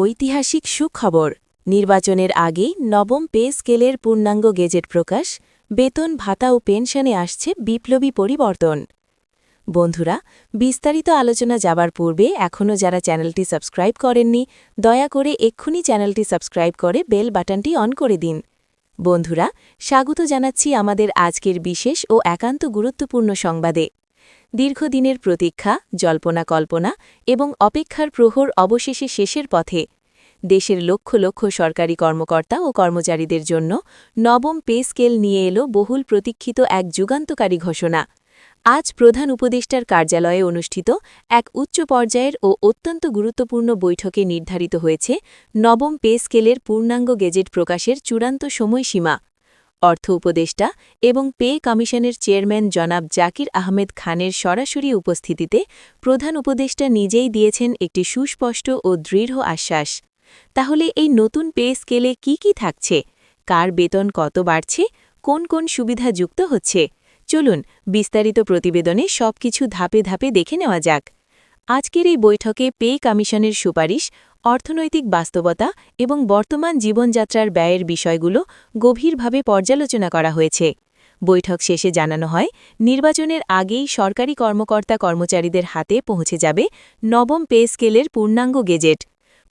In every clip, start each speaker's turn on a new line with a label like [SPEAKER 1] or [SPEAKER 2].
[SPEAKER 1] ঐতিহাসিক সুখবর নির্বাচনের আগেই নবম পে স্কেলের পূর্ণাঙ্গ গেজেট প্রকাশ বেতন ভাতা ও পেনশনে আসছে বিপ্লবী পরিবর্তন। বন্ধুরা, বিস্তারিত আলোচনা যাবার পূর্বে এখনও যারা চ্যানেলটি সাবস্ক্রাইব করেননি দয়া করে এক্ষুনি চ্যানেলটি সাবস্ক্রাইব করে বেল বাটনটি অন করে দিন। বন্ধুরা, স্বাগত জানাচ্ছি আমাদের আজকের বিশেষ ও একান্ত গুরুত্বপূর্ণ সংবাদে। দীর্ঘদিনের প্রতীক্ষা, জল্পনা কল্পনা এবং অপেক্ষার প্রহর অবশেষে শেষের পথে। দেশের লক্ষ লক্ষ সরকারি কর্মকর্তা ও কর্মচারীদের জন্য নবম পে স্কেল নিয়ে এলো বহুল প্রতীক্ষিত এক যুগান্তকারী ঘোষণা। আজ প্রধান উপদেষ্টার কার্যালয়ে অনুষ্ঠিত এক উচ্চ পর্যায়ের ও অত্যন্ত গুরুত্বপূর্ণ বৈঠকে নির্ধারিত হয়েছে নবম পে স্কেলের পূর্ণাঙ্গ গেজেট প্রকাশের চূড়ান্ত সময়সীমা। অর্থ উপদেষ্টা এবং পে কমিশনের চেয়ারম্যান জনাব জাকির আহমেদ খানের সরাসরি উপস্থিতিতে প্রধান উপদেষ্টা নিজেই দিয়েছেন একটি সুস্পষ্ট ও দৃঢ় আশ্বাস। তাহলে এই নতুন পে স্কেলে কি থাকছে, কার বেতন কত বাড়ছে, কোন কোন সুবিধা যুক্ত হচ্ছে, চলুন বিস্তারিত প্রতিবেদনে সবকিছু ধাপে ধাপে দেখে নেওয়া যাক। আজকের এই বৈঠকে পে কমিশনের সুপারিশ, অর্থনৈতিক বাস্তবতা এবং বর্তমান জীবনযাত্রার ব্যয়ের বিষয়গুলো গভীরভাবে পর্যালোচনা করা হয়েছে। বৈঠক শেষে জানানো হয়, নির্বাচনের আগেই সরকারি কর্মকর্তা কর্মচারীদের হাতে পৌঁছে যাবে নবম পে স্কেলের পূর্ণাঙ্গ গেজেট।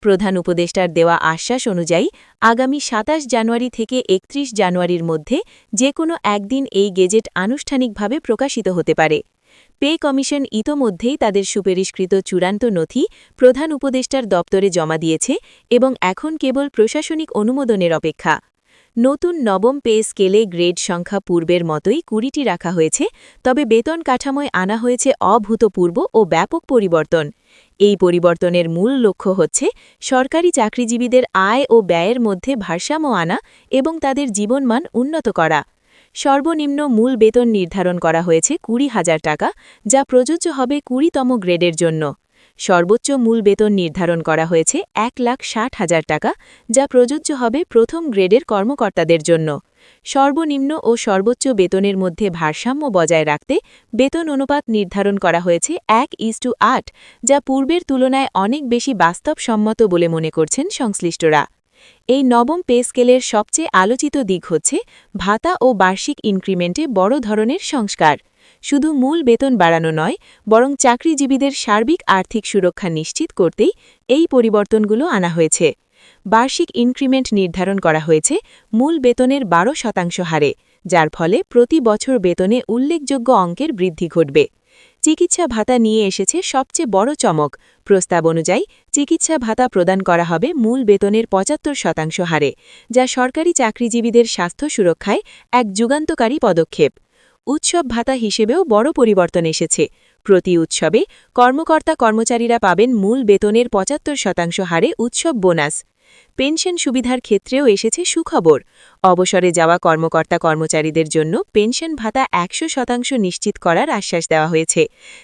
[SPEAKER 1] প্রধান উপদেষ্টার দেওয়া আশ্বাস অনুযায়ী আগামী ২৭ জানুয়ারি থেকে ৩১ জানুয়ারির মধ্যে যে কোনো একদিন এই গেজেট আনুষ্ঠানিকভাবে প্রকাশিত হতে পারে। পে কমিশন ইতোমধ্যেই তাদের সুপারিশকৃত চূড়ান্ত নথি প্রধান উপদেষ্টার দপ্তরে জমা দিয়েছে এবং এখন কেবল প্রশাসনিক অনুমোদনের অপেক্ষা। নতুন নবম পে স্কেলে গ্রেড সংখ্যা পূর্বের মতোই ২০টি রাখা হয়েছে, তবে বেতন কাঠামোয় আনা হয়েছে অভূতপূর্ব ও ব্যাপক পরিবর্তন। এই পরিবর্তনের মূল লক্ষ্য হচ্ছে সরকারি চাকরিজীবীদের আয় ও ব্যয়ের মধ্যে ভারসাম্য আনা এবং তাদের জীবনমান উন্নত করা। সর্বনিম্ন মূল বেতন নির্ধারণ করা হয়েছে ২০,০০০ টাকা, যা প্রযোজ্য হবে ২০তম গ্রেডের জন্য। সর্বোচ্চ মূল বেতন নির্ধারণ করা হয়েছে ১,৬০,০০০ টাকা, যা প্রযোজ্য হবে প্রথম গ্রেডের কর্মকর্তাদের জন্য। সর্বনিম্ন ও সর্বোচ্চ বেতনের মধ্যে ভারসাম্য বজায় রাখতে বেতন অনুপাত নির্ধারণ করা হয়েছে ১:৮, যা পূর্বের তুলনায় অনেক বেশি বাস্তবসম্মত বলে মনে করছেন সংশ্লিষ্টরা। এই নবম পে স্কেলের সবচেয়ে আলোচিত দিক হচ্ছে ভাতা ও বার্ষিক ইনক্রিমেন্টে বড় ধরনের সংস্কার। শুধু মূল বেতন বাড়ানো নয়, বরং চাকরিজীবীদের সার্বিক আর্থিক সুরক্ষা নিশ্চিত করতেই এই পরিবর্তনগুলো আনা হয়েছে। বার্ষিক ইনক্রিমেন্ট নির্ধারণ করা হয়েছে মূল বেতনের ১২% হারে, যার ফলে প্রতি বছর বেতনে উল্লেখযোগ্য অঙ্কের বৃদ্ধি ঘটবে। চিকিৎসা ভাতা নিয়ে এসেছে সবচেয়ে বড় চমক। প্রস্তাব অনুযায়ী চিকিৎসা ভাতা প্রদান করা হবে মূল বেতনের ৭৫% হারে, যা সরকারি চাকরিজীবীদের স্বাস্থ্য সুরক্ষায় এক যুগান্তকারী পদক্ষেপ। উৎসব ভাতা হিসেবেও বড় পরিবর্তন এসেছে। প্রতি উৎসবে কর্মকর্তা কর্মচারীরা পাবেন মূল বেতনের ৭৫% হারে উৎসব বোনাস। পেনশন সুবিধার ক্ষেত্রেও এসেছে সুখবর। অবসরে যাওয়া কর্মকর্তা কর্মচারীদের জন্য পেনশন ভাতা ১০০% নিশ্চিত করার আশ্বাস দেওয়া হয়েছে,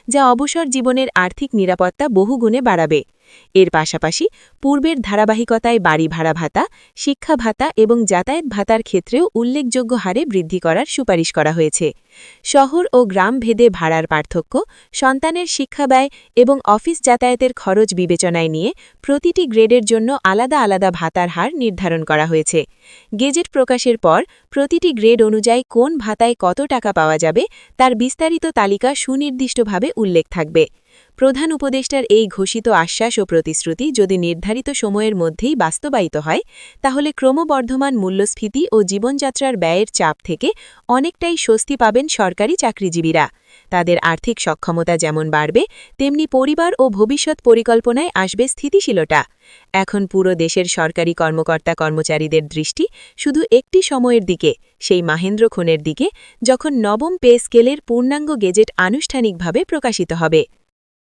[SPEAKER 1] যা অবসর জীবনের আর্থিক নিরাপত্তা বহুগুণে বাড়াবে। এর পাশাপাশি পূর্বের ধারাবাহিকতায় বাড়ি ভাড়া ভাতা, শিক্ষা ভাতা এবং যাতায়াত ভাতার ক্ষেত্রেও উল্লেখযোগ্য হারে বৃদ্ধি করার সুপারিশ করা হয়েছে। শহর ও গ্রাম ভেদে ভাড়ার পার্থক্য, সন্তানের শিক্ষা ব্যয় এবং অফিস যাতায়াতের খরচ বিবেচনায় নিয়ে প্রতিটি গ্রেডের জন্য আলাদা আলাদা ভাতার হার নির্ধারণ করা হয়েছে। গেজেট প্রকাশের পর প্রতিটি গ্রেড অনুযায়ী কোন ভাতায় কত টাকা পাওয়া যাবে তার বিস্তারিত তালিকা সুনির্দিষ্টভাবে উল্লেখ থাকবে। প্রধান উপদেষ্টার এই ঘোষিত আশ্বাস ও প্রতিশ্রুতি যদি নির্ধারিত সময়ের মধ্যেই বাস্তবায়িত হয়, তাহলে ক্রমবর্ধমান মূল্যস্ফীতি ও জীবনযাত্রার ব্যয়ের চাপ থেকে অনেকটাই স্বস্তি পাবেন সরকারি চাকরিজীবীরা। তাদের আর্থিক সক্ষমতা যেমন বাড়বে, তেমনি পরিবার ও ভবিষ্যৎ পরিকল্পনায় আসবে স্থিতিশীলতা। এখন পুরো দেশের সরকারি কর্মকর্তা কর্মচারীদের দৃষ্টি শুধু একটি সময়ের দিকে, সেই মাহেন্দ্রক্ষণের দিকে, যখন নবম পে স্কেলের পূর্ণাঙ্গ গেজেট আনুষ্ঠানিকভাবে প্রকাশিত হবে।